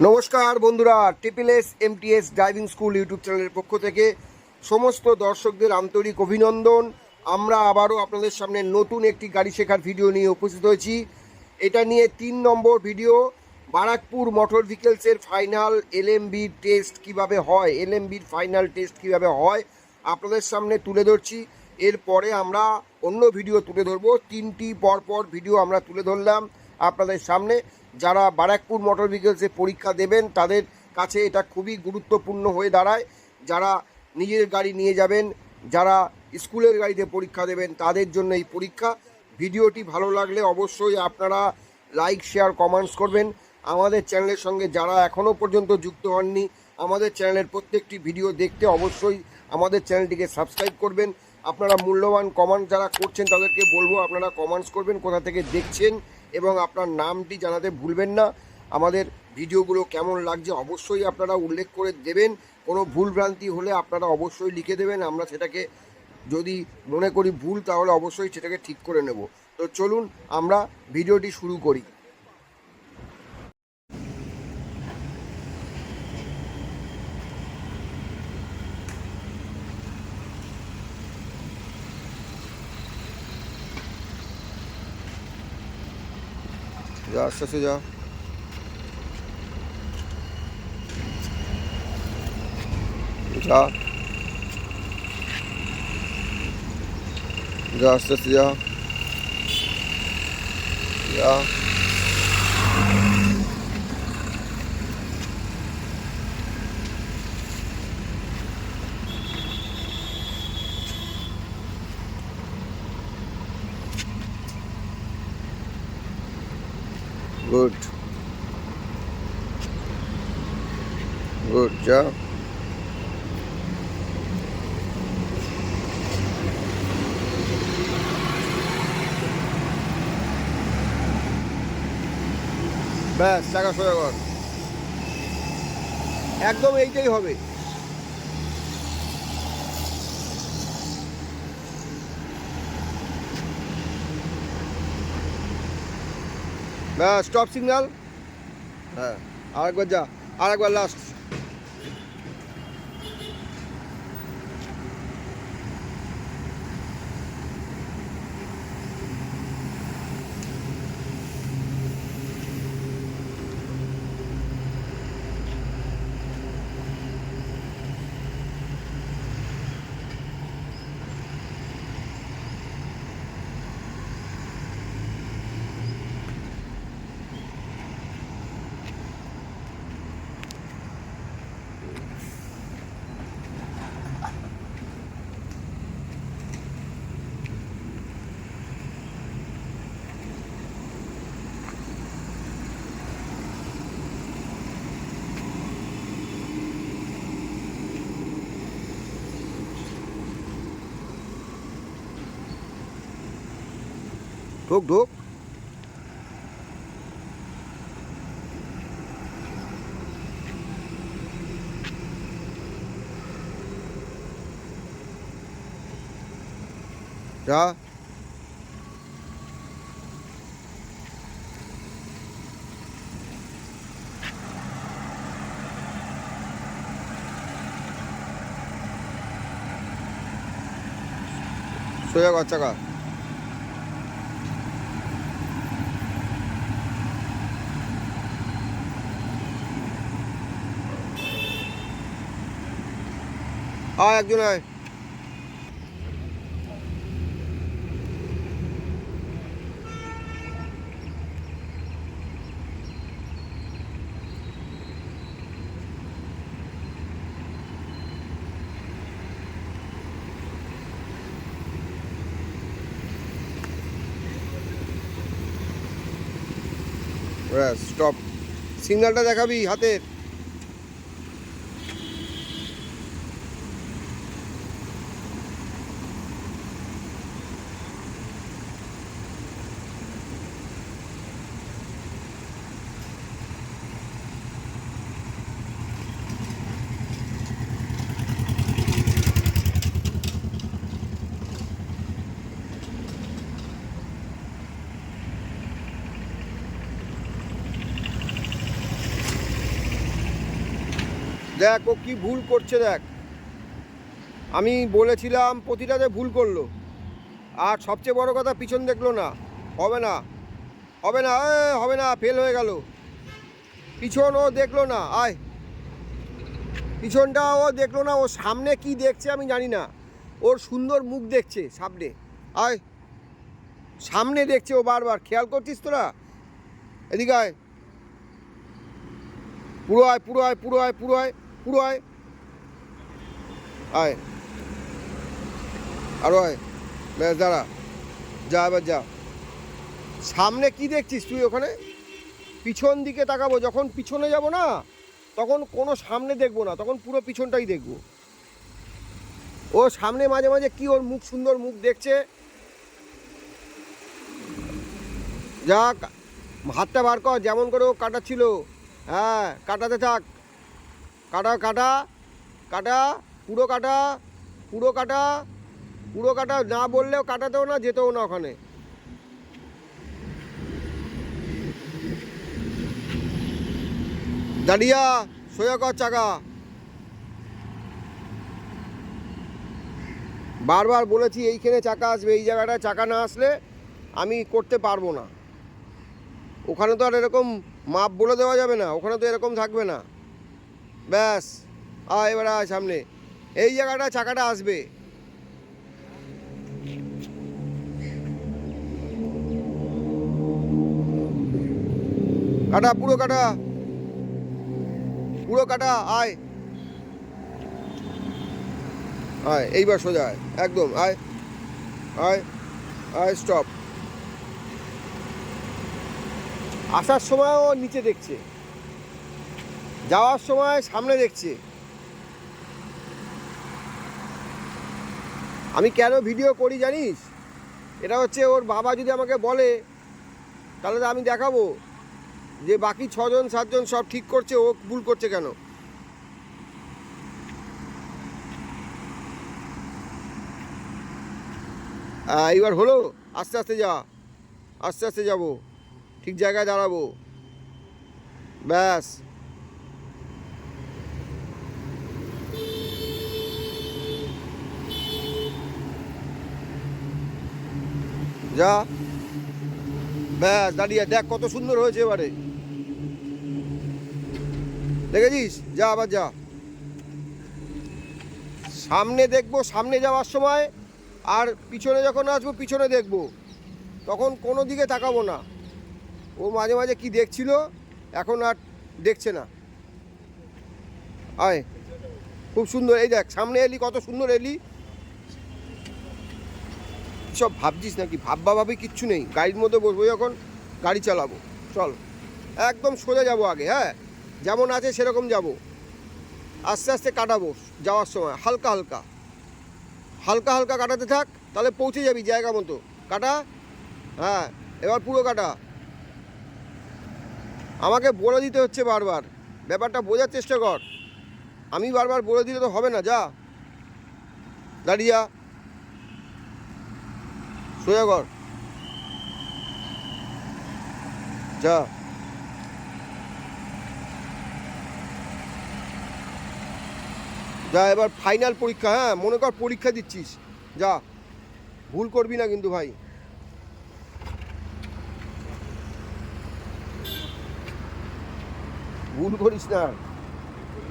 নমস্কার বন্ধুরা, triple MTS driving school YouTube চ্যানেলের পক্ষ থেকে সমস্ত দর্শকদের আন্তরিক অভিনন্দন। আমরা আবারও আপনাদের সামনে নতুন একটি গাড়ি শেখার ভিডিও নিয়ে উপস্থিত হয়েছি। এটা নিয়ে 3 নম্বর ভিডিও। বারাকপুর মোটর ভেহিকেলসের ফাইনাল এলএমবির টেস্ট কিভাবে হয়, এলএমবির ফাইনাল টেস্ট কিভাবে হয় আপনাদের সামনে তুলে ধরছি। এরপরে আমরা অন্য ভিডিও তুলে ধরবো। 3টি পরপর ভিডিও আমরা তুলে ধরলাম আপনাদের সামনে। যারা বারাকপুর মোটর ভেহিকেলসে পরীক্ষা দেবেন তাদের কাছে এটা খুবই গুরুত্বপূর্ণ হয়ে দাঁড়ায়। যারা নিজের গাড়ি নিয়ে যাবেন, যারা স্কুলের গাড়িতে পরীক্ষা দেবেন তাদের জন্য এই পরীক্ষা। ভিডিওটি ভালো লাগলে অবশ্যই আপনারা লাইক, শেয়ার, কমেন্টস করবেন। আমাদের চ্যানেলের সঙ্গে যারা এখনও পর্যন্ত যুক্ত হননি, আমাদের চ্যানেলের প্রত্যেকটি ভিডিও দেখতে অবশ্যই আমাদের চ্যানেলটিকে সাবস্ক্রাইব করবেন। আপনারা মূল্যবান কমেন্ট যারা করছেন তাদেরকে বলবো আপনারা কমেন্টস করবেন কোথা থেকে দেখছেন এবং আপনার নামটি জানাতে ভুলবেন না। আমাদের ভিডিওগুলো কেমন লাগছে অবশ্যই আপনারা উল্লেখ করে দেবেন। কোনো ভুলভ্রান্তি হলে আপনারা অবশ্যই লিখে দেবেন, আমরা সেটাকে যদি মনে করি ভুল তাহলে অবশ্যই সেটাকে ঠিক করে নেব। তো চলুন আমরা ভিডিওটি শুরু করি। যা আস্তে আস্তে যা, যা যা আস্তে আস্তে যা, যা। গুড গুড, যা। ব্যাস, চাকা সোজা কর, একদম এইটাই হবে। ব্যাস, স্টপ সিগন্যাল। হ্যাঁ, আরেকবার যা, আরেকবার লাস্ট। ঢোক ঢোক। যা। সোজা কর চাকা। আয় একজন আয়। ব্যাস, স্টপ। সিগন্যালটা দেখাবি হাতের। দেখ ও কি ভুল করছে দেখ। আমি বলেছিলাম প্রতিটাতে ভুল করলো। আর সবচেয়ে বড় কথা পিছন দেখলো না। হবে না, হবে না, হবে না, ফেল হয়ে গেল। পিছন ও দেখলো না। আয়, পিছনটা ও দেখলো না। ও সামনে কি দেখছে আমি জানি না। ওর সুন্দর মুখ দেখছে সামনে। আয়, সামনে দেখছে ও বারবার। খেয়াল করছিস তোরা? এদিকে আয়, পুরো আয়, পুরো আয়, পুরো আয়, পুরো আয়, পুরো আয়, আয়, আরো আয়। ব্যাস, দাঁড়া, যা এবার যা। সামনে কি দেখছিস তুই ওখানে? পিছন দিকে তাকাবো। যখন পিছনে যাব না তখন কোনো সামনে দেখবো না, তখন পুরো পিছনটাই দেখবো। ও সামনে মাঝে মাঝে কি ওর মুখ, সুন্দর মুখ দেখছে। যাক, হাতটা বার কর, যেমন করে ও কাটাচ্ছিল। হ্যাঁ, কাটাতে থাক। কাটা, কাটা, কাটা, পুরো কাটা, পুরো কাটা, পুরো কাটা। না বললেও কাটাতেও না, যেতেও না ওখানে। দাঁড়িয়া, সোজা কর চাকা। বারবার বলেছি এইখানে চাকা আসবে, এই জায়গাটায় চাকা না আসলে আমি করতে পারবো না। ওখানে তো আর এরকম মাপ বলে দেওয়া যাবে না, ওখানে তো এরকম থাকবে না। ব্যাস, এবার আয় সামনে। এই জায়গাটা চাকাটা আসবে। কাটা, পুরো কাটা, পুরো কাটা। আয়, আয়, এইবার সোজা আয়, একদম আয়, আয়, আয়, স্টপ। আসার সময় ও নিচে দেখছে, যাওয়ার সময় সামনে দেখছে। আমি কেন ভিডিও করি জানিস? এটা হচ্ছে ওর বাবা যদি আমাকে বলে তাহলে তো আমি দেখাবো যে বাকি 6জন 7জন সব ঠিক করছে, ও ভুল করছে কেন। এইবার হলো, আস্তে আস্তে যা, আস্তে আস্তে যাবো, ঠিক জায়গায় দাঁড়াবো। ব্যাস, যা, ব্যাস, দাঁড়িয়ে দেখ কত সুন্দর হয়েছে এবারে। দেখেছিস? যা, আবার যা। সামনে দেখবো সামনে যাওয়ার সময়, আর পিছনে যখন আসবো পিছনে দেখবো, তখন কোনো দিকে তাকাবো না। ও মাঝে মাঝে কি দেখছিল, এখন আর দেখছে না। আয়, খুব সুন্দর। এই দেখ সামনে এলি, কত সুন্দর এলি। সব ভাবছিস নাকি? ভাবি কিচ্ছু নেই। গাড়ির মধ্যে বসবো যখন, গাড়ি চালাবো। চল, একদম সোজা যাবো আগে। হ্যাঁ, যেমন আছে সেরকম যাব। আস্তে আস্তে কাটাবো যাওয়ার সময়, হালকা হালকা, হালকা হালকা কাটাতে থাক, তাহলে পৌঁছে যাবি জায়গা মতো। কাটা, হ্যাঁ, এবার পুরো কাটা। আমাকে বলে দিতে হচ্ছে বারবার, ব্যাপারটা বোঝার চেষ্টা কর। আমি বারবার বলে দিলে তো হবে না। যা, দাঁড়িয়ে যা, সোজা কর, যা। যা, এবার ফাইনাল পরীক্ষা। হ্যাঁ, মনে কর পরীক্ষা দিচ্ছিস। যা, ভুল করবি না কিন্তু ভাই। ভুল করিস না,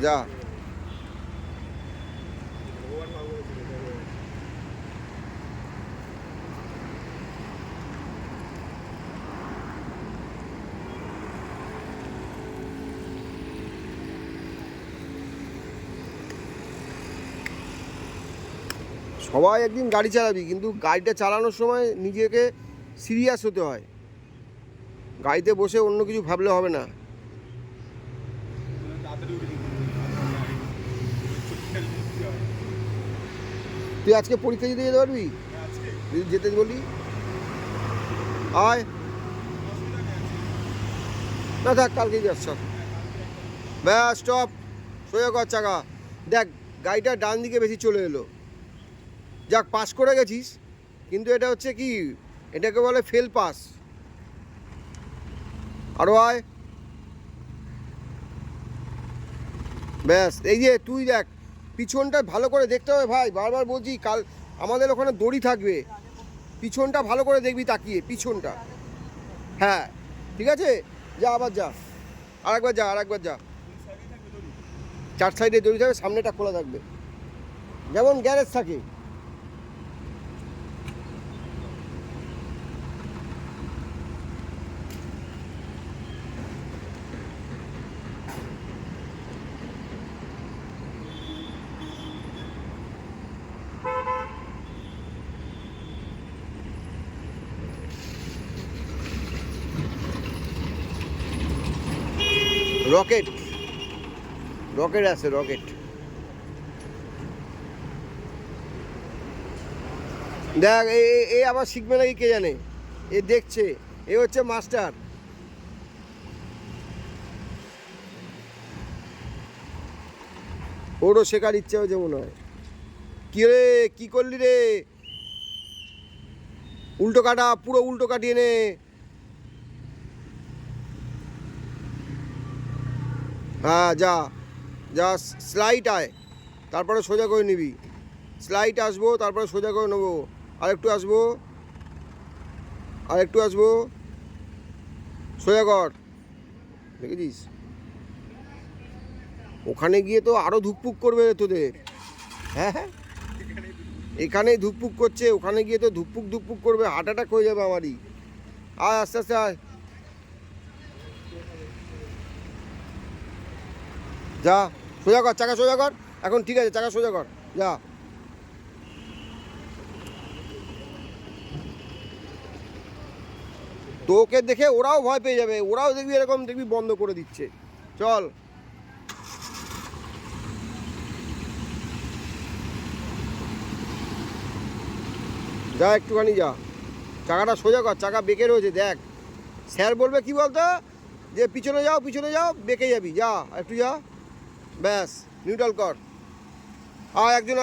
যা। সবাই একদিন গাড়ি চালাবি, কিন্তু গাড়িটা চালানোর সময় নিজেকে সিরিয়াস হতে হয়। গাড়িতে বসে অন্য কিছু ভাবলে হবে না। তুই আজকে পরীক্ষা দিতে যেতে পারবি? যদি যেতে বলি, আয়। না থাক, কালকেই যাস। ব্যাস, স্টপ, সোজা কর চাকা। দেখ গাড়িটা ডান দিকে বেশি চলে এলো। যাক, পাস করে গেছিস, কিন্তু এটা হচ্ছে কি, এটাকে বলে ফেল পাস। আরো আয়, ব্যাস, এই যে তুই দেখ পিছনটা ভালো করে দেখতে হবে ভাই, বারবার বলছি। কাল আমাদের ওখানে দড়ি থাকবে, পিছনটা ভালো করে দেখবি তাকিয়ে, পিছনটা। হ্যাঁ ঠিক আছে, যা আবার যা, আরেকবার যা, আরেকবার যা। 4 সাইডে দড়ি থাকবে, সামনেটা খোলা থাকবে, যেমন গ্যারেজ থাকে। রকেট, রকেট আছে, রকেট। দেখ এ আবার শিখবে নাকি কে জানে, এ দেখছে, এ হচ্ছে মাস্টার। ওরও শেখার ইচ্ছে হয়েছে মনে হয়। কি রে, কি করলি রে? উল্টো কাটা, পুরো উল্টো কাটিয়ে নে। হ্যাঁ যা যা, স্লাইড আয়, তারপরে সোজা করে নিবি। স্লাইড আসবো, তারপরে সোজা করে নেবো। আরেকটু আসবো, আরেকটু আসবো, সোজা কর। দেখেছিস, ওখানে গিয়ে তো আরো ধুকপুক করবে তোদের। হ্যাঁ হ্যাঁ, এখানেই ধুকপুক করছে, ওখানে গিয়ে তো ধুকপুক ধুকপুক করবে, হার্ট অ্যাটাক হয়ে যাবে আমারই। আয় আস্তে আস্তে আয়, যা সোজা কর, চাকা সোজা কর। এখন ঠিক আছে, চাকা সোজা কর, যা। তোকে দেখে ওরাও ভয় পেয়ে যাবে, ওরাও দেখবি এরকম, দেখবি বন্ধ করে দিচ্ছে। চল, যা একটুখানি যা, চাকাটা সোজা কর, চাকা বেঁকে রয়েছে দেখ। স্যার বলবে কি বলতো, যে পিছনে যাও, পিছনে যাও, বেঁকে যাবি, যা একটু যা, ব্যাস নিউট্রাল কর। আর একজন